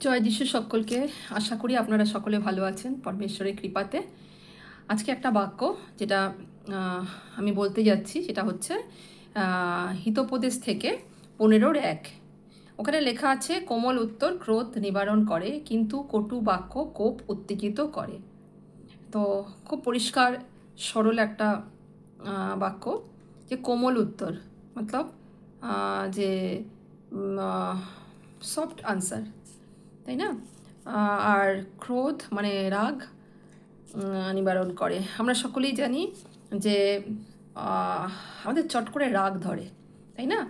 জয় যিশু সকলকে। আশা করি আপনারা সকলে ভালো আছেন পরমেশ্বরের কৃপাতে। আজকে একটা বাক্য যেটা আমি বলতে যাচ্ছি সেটা হচ্ছে হিতোপদেশ থেকে 15:1। ওখানে লেখা আছে, কোমল উত্তর ক্রোধ নিবারণ করে, কিন্তু কটু বাক্য কোপ উত্তেজিত করে। তো খুব পরিষ্কার সরল একটা বাক্য, যে কোমল উত্তর মতলব যে সফট আনসার, তাই না? আর ক্রোধ মানে রাগ নিবারণ করে। আমরা সকলেই জানি যে আমাদের চট করে রাগ ধরে, তাই না?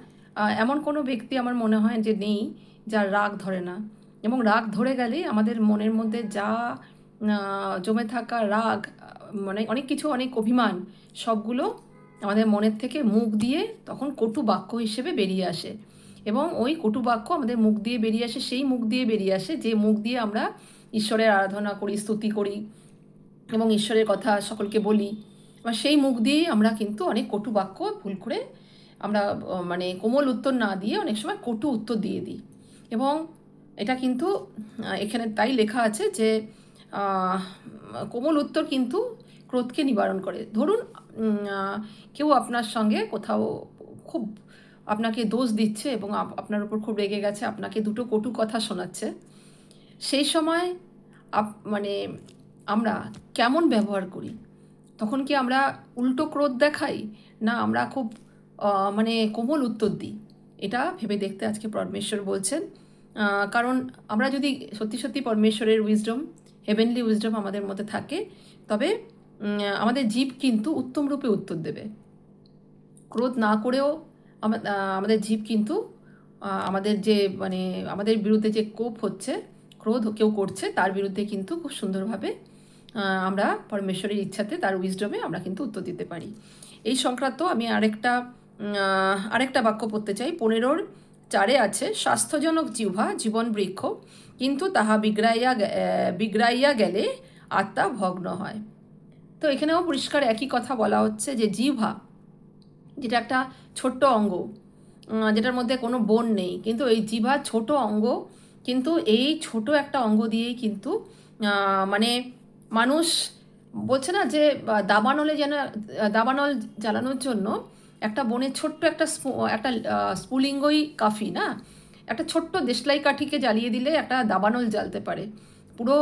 এমন কোনো ব্যক্তি আমার মনে হয় যে নেই যার রাগ ধরে না। এবং রাগ ধরে গেলেই আমাদের মনের মধ্যে যা জমে থাকা রাগ, মানে অনেক কিছু, অনেক অভিমান, সবগুলো আমাদের মনের থেকে মুখ দিয়ে তখন কটু বাক্য হিসেবে বেরিয়ে আসে। এবং ওই কটু বাক্য আমাদের মুখ দিয়ে বেরিয়ে আসে, সেই মুখ দিয়ে বেরিয়ে আসে যে মুখ দিয়ে আমরা ঈশ্বরের আরাধনা করি, স্তুতি করি এবং ঈশ্বরের কথা সকলকে বলি। বা সেই মুখ দিয়েই আমরা কিন্তু অনেক কটু বাক্য ভুল করে আমরা মানে কোমল উত্তর না দিয়ে অনেক সময় কটু উত্তর দিয়ে দিই। এবং এটা কিন্তু এখানে তাই লেখা আছে যে কোমল উত্তর কিন্তু ক্রোধকে নিবারণ করে। ধরুন কেউ আপনার সঙ্গে কোথাও খুব আপনাকে দোষ দিচ্ছে এবং আপনার উপর খুব রেগে গেছে, আপনাকে দুটো কটু কথা শোনাচ্ছে। সেই সময় মানে আমরা কেমন ব্যবহার করি? তখন কি আমরা উল্টো ক্রোধ দেখাই, না আমরা খুব মানে কোমল উত্তর দিই? এটা ভেবে দেখতে আজকে পরমেশ্বর বলছেন। কারণ আমরা যদি সত্যি সত্যি পরমেশ্বরের উইজডম, হেভেনলি উইজডম আমাদের মধ্যে থাকে, তবে আমাদের জীব কিন্তু উত্তম রূপে উত্তর দেবে। ক্রোধ না করেও আমাদের জীব কিন্তু আমাদের যে মানে আমাদের বিরুদ্ধে যে কোপ হচ্ছে, ক্রোধ কেউ করছে, তার বিরুদ্ধে কিন্তু খুব সুন্দরভাবে আমরা পরমেশ্বরের ইচ্ছাতে, তার উইজডমে আমরা কিন্তু উত্তর দিতে পারি। এই সংক্রান্ত আমি আরেকটা বাক্য পড়তে চাই। 15:4 আছে, স্বাস্থ্যজনক জিহ্বা জীবন বৃক্ষ, কিন্তু তাহা বিগড়াইয়া গেলে আত্মা ভগ্ন হয়। তো এখানেও পরিষ্কার একই কথা বলা হচ্ছে যে জিহ্বা, যেটা একটা ছোট্ট অঙ্গ, যেটার মধ্যে কোনো বোন নেই, কিন্তু এই জিহ্বা ছোট অঙ্গ, কিন্তু এই ছোট একটা অঙ্গ দিয়েই কিন্তু মানে মানুষ বলছে না যে দাবানল জ্বালানোর জন্য একটা বনের ছোট্ট একটা স্ফুলিঙ্গই কাফি না। একটা ছোট্ট দেশলাই কাঠিকে জ্বালিয়ে দিলে একটা দাবানল জ্বালতে পারে, পুরো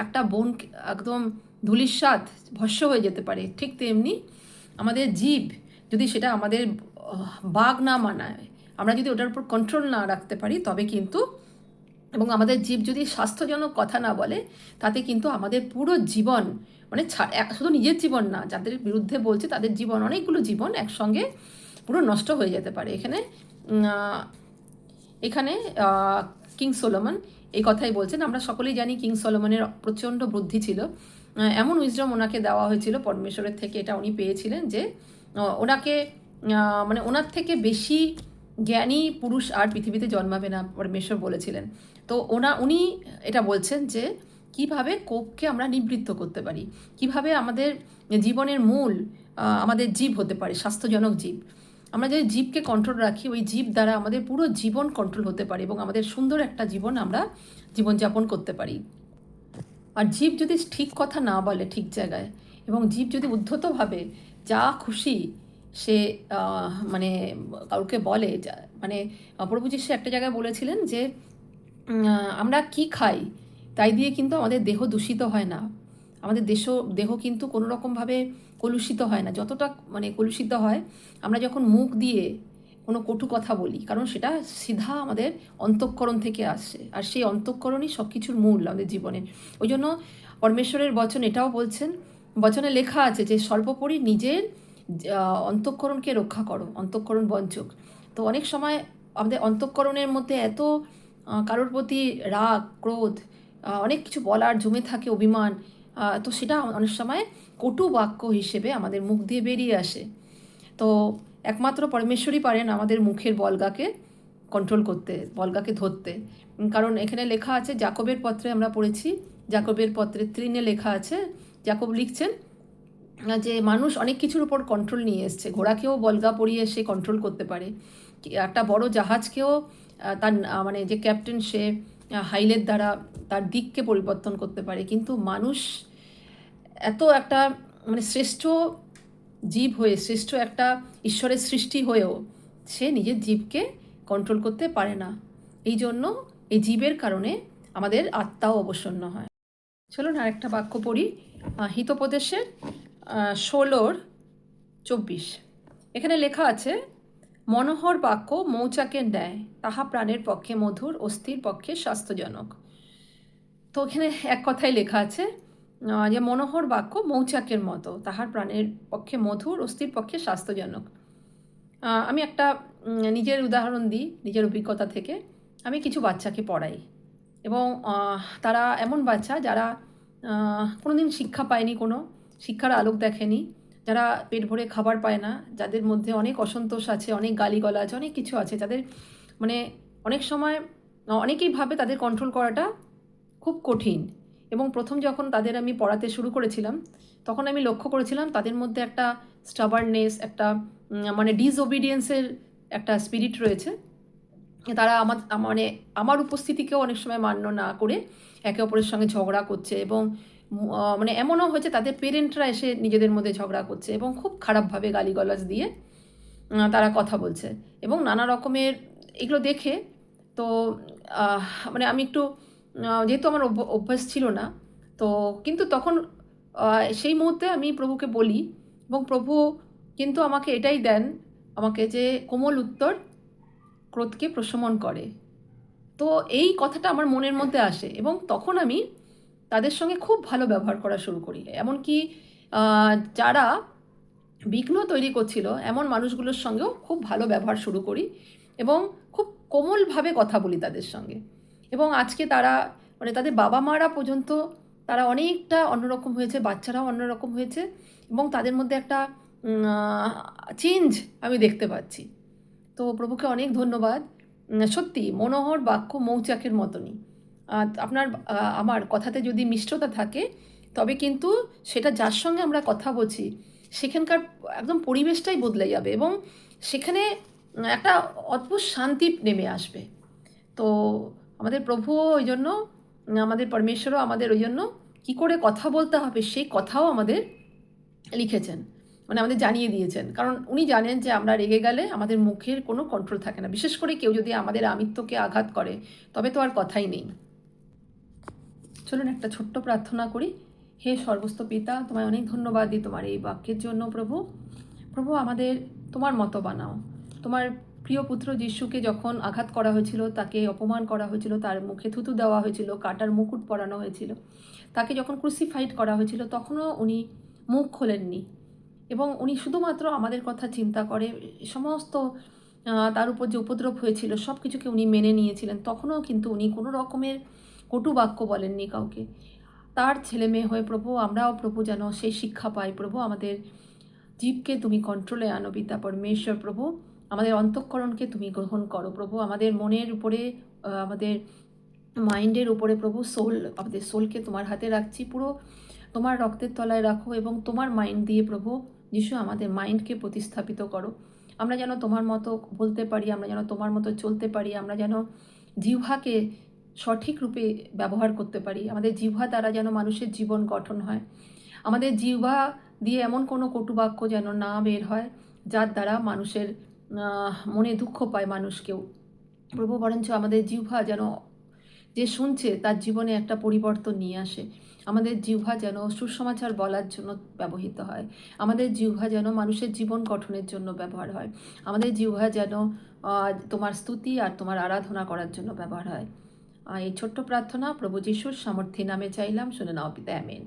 একটা বন একদম ধূলিসাৎ ভস্ম হয়ে যেতে পারে। ঠিক তেমনি আমাদের জীব, যদি সেটা আমাদের বাগ না মানায়, আমরা যদি ওটার উপর কন্ট্রোল না রাখতে পারি, তবে কিন্তু, এবং আমাদের জীব যদি স্বাস্থ্যজনক কথা না বলে, তাতে কিন্তু আমাদের পুরো জীবন, মানে শুধু নিজের জীবন না, যাদের বিরুদ্ধে বলছে তাদের জীবন, অনেকগুলো জীবন একসঙ্গে পুরো নষ্ট হয়ে যেতে পারে। এখানে কিং সোলোমন এই কথাই বলছেন। আমরা সকলেই জানি কিং সোলোমনের প্রচণ্ড বুদ্ধি ছিল, এমন উইজডম ওনাকে দেওয়া হয়েছিল পরমেশ্বরের থেকে, এটা উনি পেয়েছিলেন যে ওনাকে মানে ওনার থেকে বেশি জ্ঞানী পুরুষ আর পৃথিবীতে জন্মাবে না, পরমেশ্বর বলেছিলেন। তো উনি এটা বলছেন যে কিভাবে কোপকে আমরা নিবৃত্ত করতে পারি, কিভাবে আমাদের জীবনের মূল আমাদের জীব হতে পারে, স্বাস্থ্যজনক জীব। আমরা যদি জীবকে কন্ট্রোল রাখি, ওই জীব দ্বারা আমাদের পুরো জীবন কন্ট্রোল হতে পারে এবং আমাদের সুন্দর একটা জীবন আমরা জীবনযাপন করতে পারি। আর জীব যদি ঠিক কথা না বলে ঠিক জায়গায়, এবং জীব যদি উদ্ধতভাবে যা খুশি সে মানে কাউকে বলে, মানে প্রভু যীশু একটা জায়গায় বলেছিলেন যে আমরা কি খাই তাই দিয়ে কিন্তু আমাদের দেহ দূষিত হয় না, আমাদের দেহ কিন্তু কোনো রকমভাবে কলুষিত হয় না। যতটা মানে কলুষিত হয় আমরা যখন মুখ দিয়ে কোনো কটু কথা বলি, কারণ সেটা সিধা আমাদের অন্তঃকরণ থেকে আসে, আর সেই অন্তঃকরণই সব কিছুর মূল আমাদের জীবনে। ওই জন্য পরমেশ্বরের বচন এটাও বলছেন, বচনে লেখা আছে যে সর্বোপরি নিজের অন্তঃকরণকে রক্ষা করো, অন্তঃকরণ বঞ্চক। তো অনেক সময় আমাদের অন্তঃকরণের মধ্যে এত কারোর প্রতি রাগ, ক্রোধ, অনেক কিছু বলার জমে থাকে, অভিমান, তো সেটা অনেক সময় কটু বাক্য হিসেবে আমাদের মুখ দিয়ে বেরিয়ে আসে। তো একমাত্র পরমেশ্বরই পারেন আমাদের মুখের বলগাকে কন্ট্রোল করতে, বলগাকে ধরতে। কারণ এখানে লেখা আছে, জাকবের পত্রে আমরা পড়েছি, জাকবের পত্রে 3 লেখা আছে, জাকব লিখছেন যে মানুষ অনেক কিছুর উপর কন্ট্রোল নিয়ে এসছে, ঘোড়াকেও বলগা পরিয়ে সে কন্ট্রোল করতে পারে, একটা বড় জাহাজকেও তার মানে যে ক্যাপ্টেন সে হাইলের দ্বারা তার দিককে পরিবর্তন করতে পারে, কিন্তু মানুষ এত একটা মানে শ্রেষ্ঠ জীব হয়ে, শ্রেষ্ঠ একটা ঈশ্বরের সৃষ্টি হয়েও সে নিজের জীবকে কন্ট্রোল করতে পারে না। এই জন্য এই জীবের কারণে আমাদের আত্মাও অবসন্ন হয়। চলুন আর একটা বাক্য পড়ি, হিতোপদেশের 16:24। এখানে লেখা আছে, মনোহর বাক্য মৌচাকের ন্যায়, তাহা প্রাণের পক্ষে মধুর, অস্থির পক্ষে স্বাস্থ্যজনক। তো এখানে এক কথাই লেখা আছে যে মনোহর বাক্য মৌচাকের মতো, তাহার প্রাণের পক্ষে মধুর, অস্থির পক্ষে স্বাস্থ্যজনক। আমি একটা নিজের উদাহরণ দিই, নিজের অভিজ্ঞতা থেকে। আমি কিছু বাচ্চাকে পড়াই এবং তারা এমন বাচ্চা যারা কোনোদিন শিক্ষা পায়নি, কোনো শিক্ষার আলোক দেখেনি, যারা পেট ভরে খাবার পায় না, যাদের মধ্যে অনেক অসন্তোষ আছে, অনেক গালিগালাজ, অনেক কিছু আছে, যাদের মানে অনেক সময় অনেকেই ভাবে তাদের কন্ট্রোল করাটা খুব কঠিন। এবং প্রথম যখন তাদের আমি পড়াতে শুরু করেছিলাম, তখন আমি লক্ষ্য করেছিলাম তাদের মধ্যে একটা স্টাবার্ননেস, একটা মানে ডিসওবিডিয়েন্সের একটা স্পিরিট রয়েছে। তারা মানে আমার উপস্থিতিকেও অনেক সময় মান্য না করে একে অপরের সঙ্গে ঝগড়া করছে, এবং মানে এমনও হয়েছে তাদের পেরেন্টরা এসে নিজেদের মধ্যে ঝগড়া করছে এবং খুব খারাপভাবে গালিগালাজ দিয়ে তারা কথা বলছে এবং নানা রকমের এগুলো দেখে। তো মানে আমি একটু যেহেতু আমার অভ্যাস ছিল না, তো কিন্তু তখন সেই মুহূর্তে আমি প্রভুকে বলি, এবং প্রভু কিন্তু আমাকে এটাই দেন আমাকে, যে কোমল উত্তর ক্রোধকে প্রশমন করে। তো এই কথাটা আমার মনের মধ্যে আসে এবং তখন আমি তাদের সঙ্গে খুব ভালো ব্যবহার করা শুরু করি। এমনকি যারা বিঘ্ন তৈরি করছিল এমন মানুষগুলোর সঙ্গেও খুব ভালো ব্যবহার শুরু করি এবং খুব কোমলভাবে কথা বলি তাদের সঙ্গে। এবং আজকে তারা মানে তাদের বাবা মারা পর্যন্ত তারা অনেকটা অন্যরকম হয়েছে, বাচ্চারাও অন্যরকম হয়েছে এবং তাদের মধ্যে একটা চেঞ্জ আমি দেখতে পাচ্ছি। তো প্রভুকে অনেক ধন্যবাদ। সত্যি মনোহর বাক্য মৌচাকের মতনই। আপনার আমার কথাতে যদি মিষ্টতা থাকে, তবে কিন্তু সেটা যার সঙ্গে আমরা কথা বলছি সেখানকার একদম পরিবেশটাই বদলে যাবে এবং সেখানে একটা অদ্ভুত শান্তি নেমে আসবে। তো আমাদের প্রভুও ওই জন্য, আমাদের পরমেশ্বরও আমাদের ওই জন্য কী করে কথা বলতে হবে সেই কথাও আমাদের লিখেছেন, মানে আমাদের জানিয়ে দিয়েছেন। কারণ উনি জানেন যে আমরা রেগে গেলে আমাদের মুখের কোনো কন্ট্রোল থাকে না, বিশেষ করে কেউ যদি আমাদের আমিত্বকে আঘাত করে তবে তো আর কথাই নেই। চলুন একটা ছোট্ট প্রার্থনা করি। হে সর্বস্ত পিতা, তোমায় অনেক ধন্যবাদ দিই তোমার এই বাক্যের জন্য। প্রভু, প্রভু আমাদের তোমার মতো বানাও। তোমার প্রিয় পুত্র যিশুকে যখন আঘাত করা হয়েছিল, তাকে অপমান করা হয়েছিল, তার মুখে থুতু দেওয়া হয়েছিল, কাটার মুকুট পরানো হয়েছিল, তাকে যখন ক্রুসিফাইড করা হয়েছিল তখনও উনি মুখ খোলেননি এবং উনি শুধুমাত্র আমাদের কথা চিন্তা করে সমস্ত তার উপর যে উপদ্রব হয়েছিল সব কিছুকে উনি মেনে নিয়েছিলেন। তখনও কিন্তু উনি কোনো রকমের কটু বাক্য বলেননি কাউকে। তার ছেলে মেয়ে হয়ে প্রভু আমরাও প্রভু যেন সেই শিক্ষা পাই। প্রভু আমাদের জীবকে তুমি কন্ট্রোলে আনো পিতা পরমেশ্বর। প্রভু আমাদের অন্তঃকরণকে তুমি গ্রহণ করো। প্রভু আমাদের মনের উপরে, আমাদের মাইন্ডের উপরে প্রভু আমাদের সোলকে তোমার হাতে রাখছি, পুরো তোমার রক্তের তলায় রাখো এবং তোমার মাইন্ড দিয়ে প্রভু যিশু আমাদের মাইন্ডকে প্রতিস্থাপিত করো। আমরা যেন তোমার মতো বলতে পারি, আমরা যেন তোমার মতো চলতে পারি, আমরা যেন জিহ্বাকে সঠিক রূপে ব্যবহার করতে পারি। আমাদের জিহ্বা দ্বারা যেন মানুষের জীবন গঠন হয়। আমাদের জিহ্বা দিয়ে এমন কোনো কটুবাক্য যেন না বের হয় যার দ্বারা মানুষের মনে দুঃখ পায় মানুষকেও। প্রভু বরঞ্চ আমাদের জিহ্বা যেন যে শুনছে তার জীবনে একটা পরিবর্তন নিয়ে আসে। আমাদের জিহ্বা যেন সুসমাচার বলার জন্য ব্যবহৃত হয়। আমাদের জিহ্বা যেন মানুষের জীবন গঠনের জন্য ব্যবহার হয়। আমাদের জিহ্বা যেন তোমার স্তুতি আর তোমার আরাধনা করার জন্য ব্যবহার হয়। এই ছোট্ট প্রার্থনা প্রভু যিশুর সামর্থ্যে নামে চাইলাম, শুনে নাও পিতা, আমেন।